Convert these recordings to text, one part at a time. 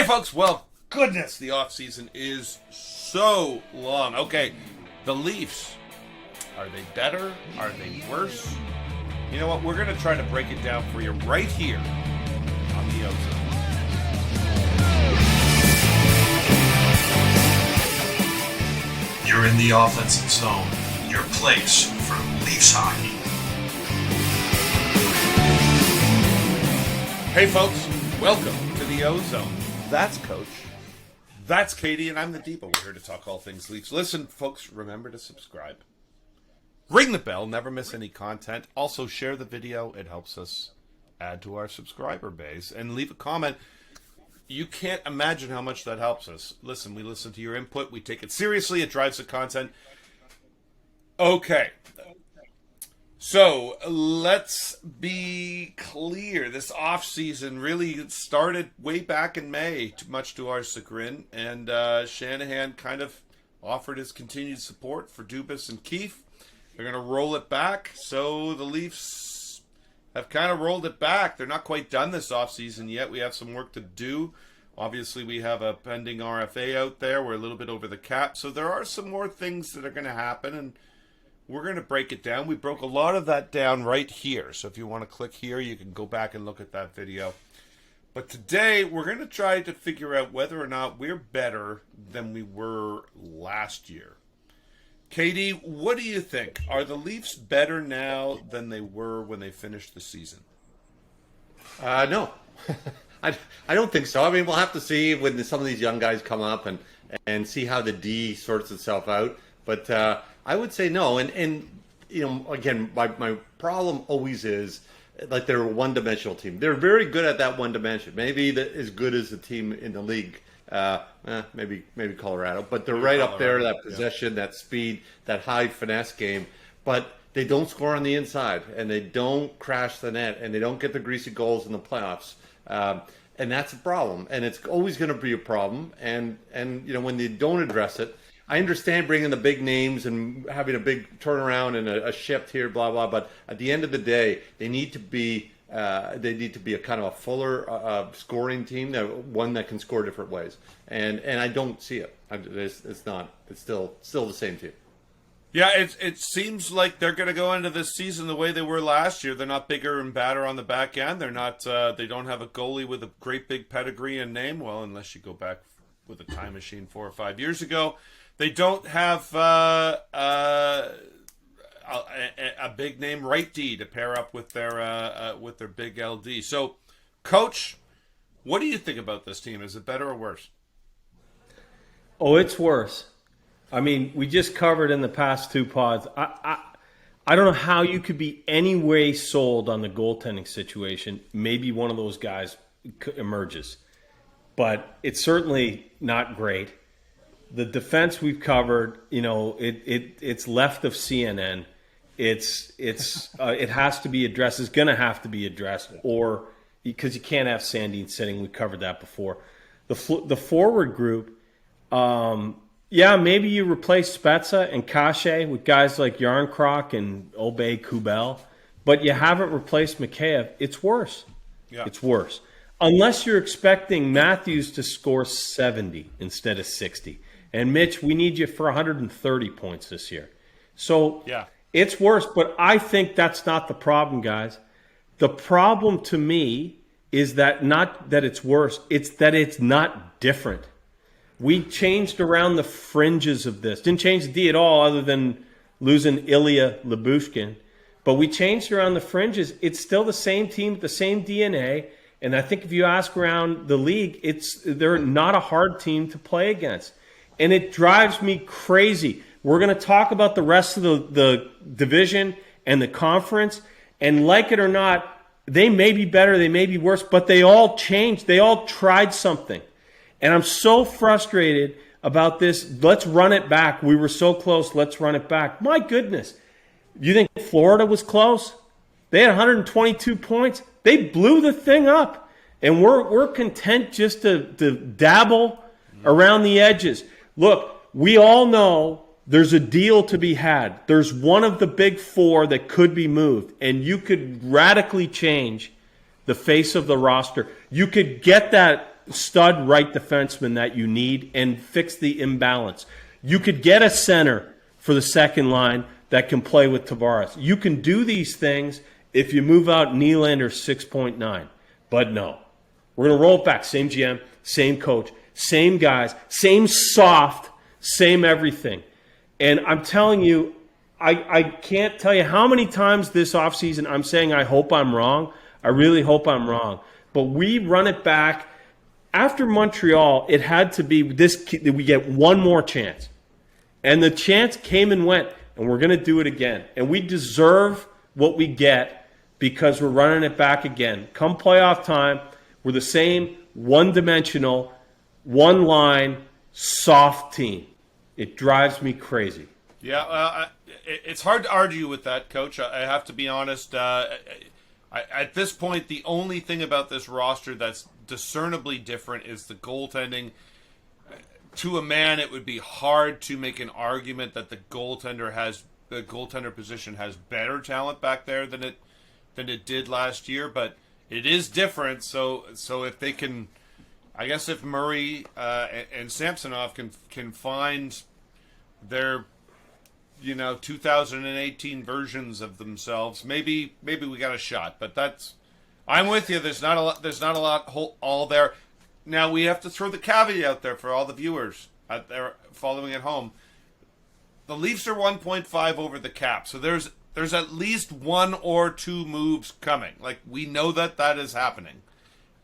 folks, well, goodness, the offseason is so long. Okay, the Leafs, are they better? Are they worse? You know what? We're going to try to break it down for you right here on the OZone. You're in the offensive zone, your place for Leafs hockey. Hey folks, welcome to the OZone. That's Coach. That's Katie, and I'm the Depot. We're here to talk all things Leafs. Listen, folks, remember to subscribe. Ring the bell, never miss any content. Also, share the video. It helps us add to our subscriber base. And leave a comment. You can't imagine how much that helps us. Listen, we listen to your input. We take it seriously. It drives the content. Okay. So, let's be clear. This offseason really started way back in May, much to our chagrin. And Shanahan kind of offered his continued support for Dubas and Keefe. They're going to roll it back. So, the Leafs have kind of rolled it back. They're not quite done this offseason yet. We have some work to do. Obviously, we have a pending RFA out there. We're a little bit over the cap. So, there are some more things that are going to happen. And we're going to break it down. We broke a lot of that down right here. So if you want to click here, you can go back and look at that video. But today, we're going to try to figure out whether or not we're better than we were last year. Katie, what do you think? Are the Leafs better now than they were when they finished the season? No. I don't think so. I mean, we'll have to see when some of these young guys come up and see how the D sorts itself out. But I would say no. And you know, again, my problem always is, like, they're a one-dimensional team. They're very good at that one dimension. Maybe as good as the team in the league. Maybe Colorado. But they're right up there, that possession, that speed, that high finesse game. But they don't score on the inside, and they don't crash the net, and they don't get the greasy goals in the playoffs. And that's a problem. And it's always going to be a problem. And you know, when they don't address it, I understand bringing the big names and having a big turnaround and a shift here, blah blah. But at the end of the day, they need to be a kind of a fuller scoring team, one that can score different ways. And I don't see it. It's not. It's still the same team. Yeah, it seems like they're going to go into this season the way they were last year. They're not bigger and badder on the back end. They're not. They don't have a goalie with a great big pedigree and name. Well, unless you go back with a time machine 4 or 5 years ago. They don't have a big name right D to pair up with their big LD. So, Coach, what do you think about this team? Is it better or worse? Oh, it's worse. I mean, we just covered in the past two pods. I don't know how you could be any way sold on the goaltending situation. Maybe one of those guys emerges, but it's certainly not great. The defense we've covered, you know, it's left of CNN. It has to be addressed. It's going to have to be addressed, or because you can't have Sandin sitting. We covered that before. The forward group, maybe you replace Spezza and Kache with guys like Yarncroc and Obey Kubel, but you haven't replaced Mikheyev. It's worse. Yeah. It's worse. Unless you're expecting Matthews to score 70 instead of 60. And Mitch, we need you for 130 points this year. So It's worse, but I think that's not the problem, guys. The problem to me is that not that it's worse, it's that it's not different. We changed around the fringes of this. Didn't change the D at all other than losing Ilya Lyubushkin. But we changed around the fringes. It's still the same team with the same DNA. And I think if you ask around the league, they're not a hard team to play against. And it drives me crazy. We're going to talk about the rest of the division and the conference. And like it or not, they may be better, they may be worse, but they all changed. They all tried something. And I'm so frustrated about this. Let's run it back. We were so close. Let's run it back. My goodness. You think Florida was close? They had 122 points. They blew the thing up. And we're content just to dabble around the edges. Look, we all know there's a deal to be had. There's one of the big four that could be moved, and you could radically change the face of the roster. You could get that stud right defenseman that you need and fix the imbalance. You could get a center for the second line that can play with Tavares. You can do these things if you move out Nylander 6.9. But no. We're going to roll it back. Same GM, same coach, same guys, same soft, same everything. And I'm telling you, I can't tell you how many times this offseason I'm saying I hope I'm wrong. I really hope I'm wrong. But we run it back. After Montreal, it had to be this. We get one more chance. And the chance came and went, and we're going to do it again. And we deserve what we get because we're running it back again. Come playoff time, we're the same one-dimensional, one-line, soft team. It drives me crazy. Yeah, it's hard to argue with that, Coach. I have to be honest. At this point, the only thing about this roster that's discernibly different is the goaltending. To a man, it would be hard to make an argument that the goaltender position has better samsonov back there than it did last year, but it is different. So if they can, I guess if Murray and Samsonov can find their 2018 versions of themselves, maybe we got a shot. But I'm with you. There's not a lot all there. Now, we have to throw the caveat out there for all the viewers out there following at home. The Leafs are 1.5 over the cap, so there's at least one or two moves coming. Like, we know that is happening.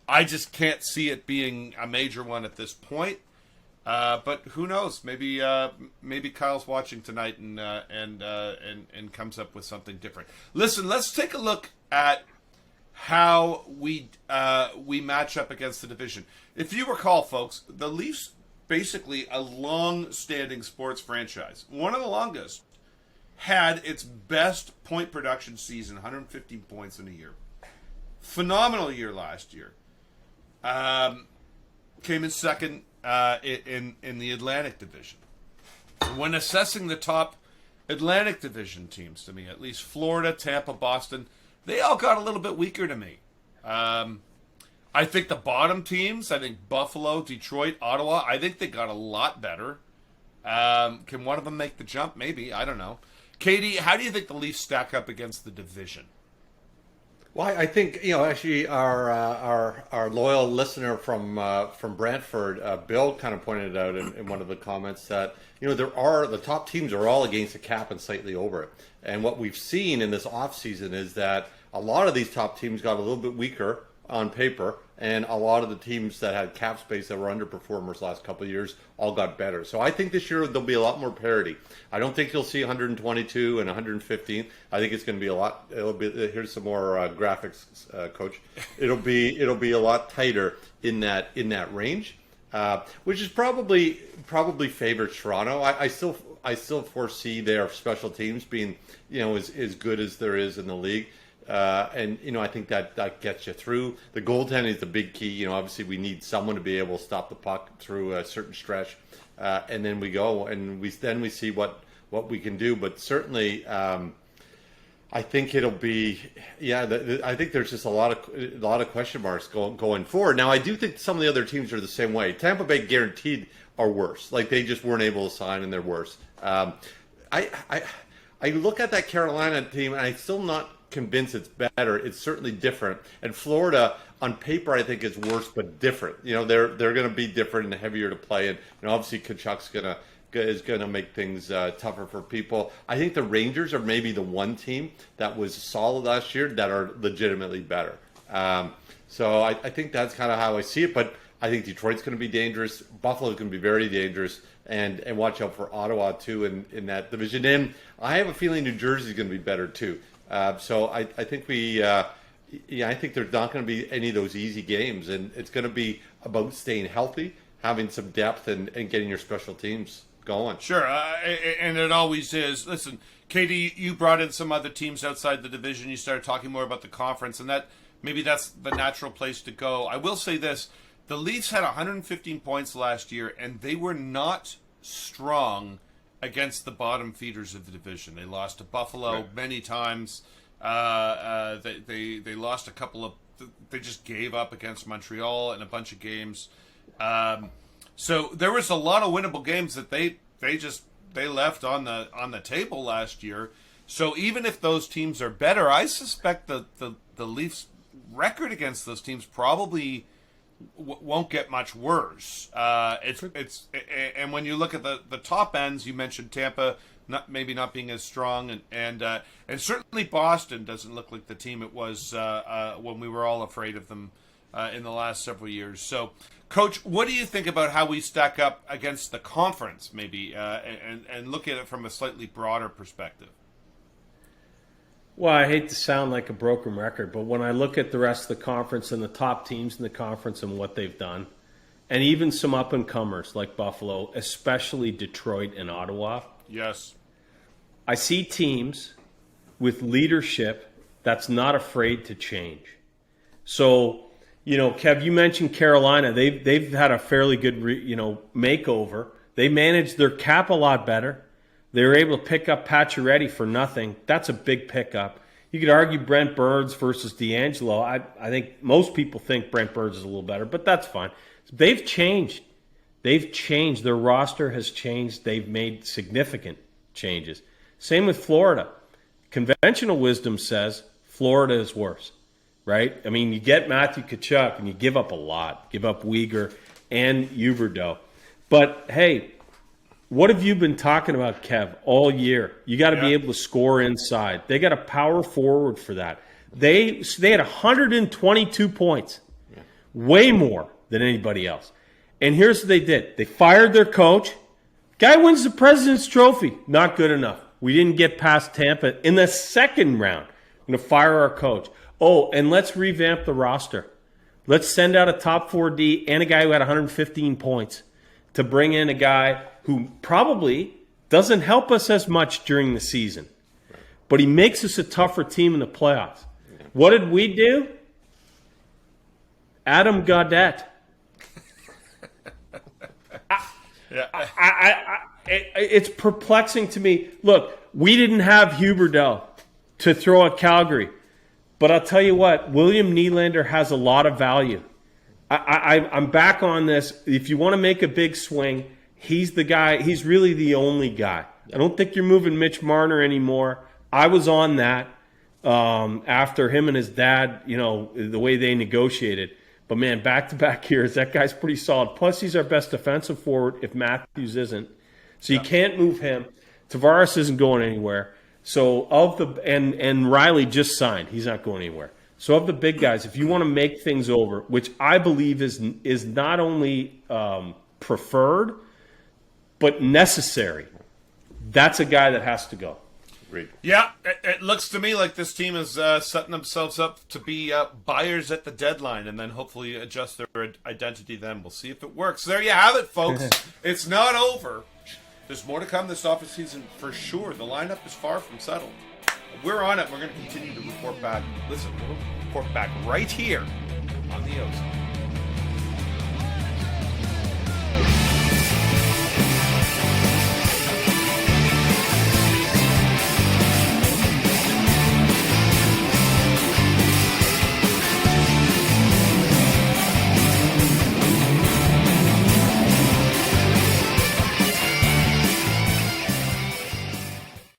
I just can't see it being a major one at this point. But who knows? Maybe Kyle's watching tonight and comes up with something different. Listen, let's take a look at how we match up against the division. If you recall, folks, the Leafs, basically a long-standing sports franchise, one of the longest, had its best point production season, 115 points in a year. Phenomenal year last year. Came in second in the Atlantic Division. When assessing the top Atlantic Division teams, to me, at least Florida, Tampa, Boston, they all got a little bit weaker to me. I think the bottom teams, I think Buffalo, Detroit, Ottawa, I think they got a lot better. Can one of them make the jump? Maybe. I don't know. Katie, how do you think the Leafs stack up against the division? Well, I think actually our loyal listener from Brantford, Bill, kind of pointed out in one of the comments that the top teams are all against the cap and slightly over it. And what we've seen in this offseason is that a lot of these top teams got a little bit weaker on paper, and a lot of the teams that had cap space that were underperformers last couple of years all got better. So I think this year there'll be a lot more parity. I don't think you'll see 122 and 115. I think it's going to be a lot. Here's some more graphics, Coach. It'll be a lot tighter in that range, which is probably favors Toronto. I still foresee their special teams being as good as there is in the league. And I think that gets you through. The goaltending is the big key. Obviously we need someone to be able to stop the puck through a certain stretch, and then we go and we see what we can do. But certainly, I think it'll be I think there's just a lot of question marks going forward. Now I do think some of the other teams are the same way. Tampa Bay guaranteed are worse. Like they just weren't able to sign and they're worse. I look at that Carolina team and I'm still not convinced it's better. It's certainly different. And Florida, on paper, I think is worse, but different. They're going to be different and heavier to play. And obviously, Kachuk's is going to make things tougher for people. I think the Rangers are maybe the one team that was solid last year that are legitimately better. So I think that's kind of how I see it. But I think Detroit's going to be dangerous. Buffalo's going to be very dangerous. And watch out for Ottawa, too, in that division. And I have a feeling New Jersey's going to be better, too. So I think I think there's not going to be any of those easy games, and it's going to be about staying healthy, having some depth, and getting your special teams going. Sure, and it always is. Listen, Katie, you brought in some other teams outside the division. You started talking more about the conference, and that's the natural place to go. I will say this. The Leafs had 115 points last year, and they were not strong against the bottom feeders of the division. They lost to Buffalo many times. They lost a couple of they just gave up against Montreal in a bunch of games. So there was a lot of winnable games that they left on the table last year. So even if those teams are better, I suspect the Leafs' record against those teams probably won't get much worse. And when you look at the top ends, you mentioned Tampa maybe not being as strong, and certainly Boston doesn't look like the team it was when we were all afraid of them in the last several years. So, Coach, what do you think about how we stack up against the conference, maybe, and look at it from a slightly broader perspective? Well, I hate to sound like a broken record, but when I look at the rest of the conference and the top teams in the conference and what they've done, and even some up-and-comers like Buffalo, especially Detroit and Ottawa, yes, I see teams with leadership that's not afraid to change. So, Kev, you mentioned Carolina. They've had a fairly good makeover. They managed their cap a lot better. They were able to pick up Pacioretty for nothing. That's a big pickup. You could argue Brent Burns versus D'Angelo. I think most people think Brent Burns is a little better, but that's fine. They've changed. They've changed. Their roster has changed. They've made significant changes. Same with Florida. Conventional wisdom says Florida is worse, right? I mean, you get Matthew Tkachuk and you give up a lot. Give up Weegar and Huberdeau. But, hey, what have you been talking about, Kev, all year? You got to be able to score inside. They got a power forward for that. They had 122 points, way more than anybody else. And here's what they did. They fired their coach. Guy wins the President's Trophy. Not good enough. We didn't get past Tampa in the second round. I'm going to fire our coach. Oh, and let's revamp the roster. Let's send out a top 4D and a guy who had 115 points to bring in a guy who probably doesn't help us as much during the season. But he makes us a tougher team in the playoffs. What did we do? Adam Gaudette. It's perplexing to me. Look, we didn't have Huberdeau to throw at Calgary. But I'll tell you what, William Nylander has a lot of value. I'm back on this. If you want to make a big swing, he's the guy. He's really the only guy. I don't think you're moving Mitch Marner anymore. I was on that after him and his dad, the way they negotiated. But, man, back-to-back years, that guy's pretty solid. Plus, he's our best defensive forward if Matthews isn't. So you can't move him. Tavares isn't going anywhere. So and Riley just signed. He's not going anywhere. So of the big guys, if you want to make things over, which I believe is not only preferred, but necessary, that's a guy that has to go. Agreed. Yeah, it looks to me like this team is setting themselves up to be buyers at the deadline and then hopefully adjust their identity then. We'll see if it works. There you have it, folks. It's not over. There's more to come this offseason for sure. The lineup is far from settled. We're on it. We're going to continue to report back. Listen, we'll report back right here on the OZone.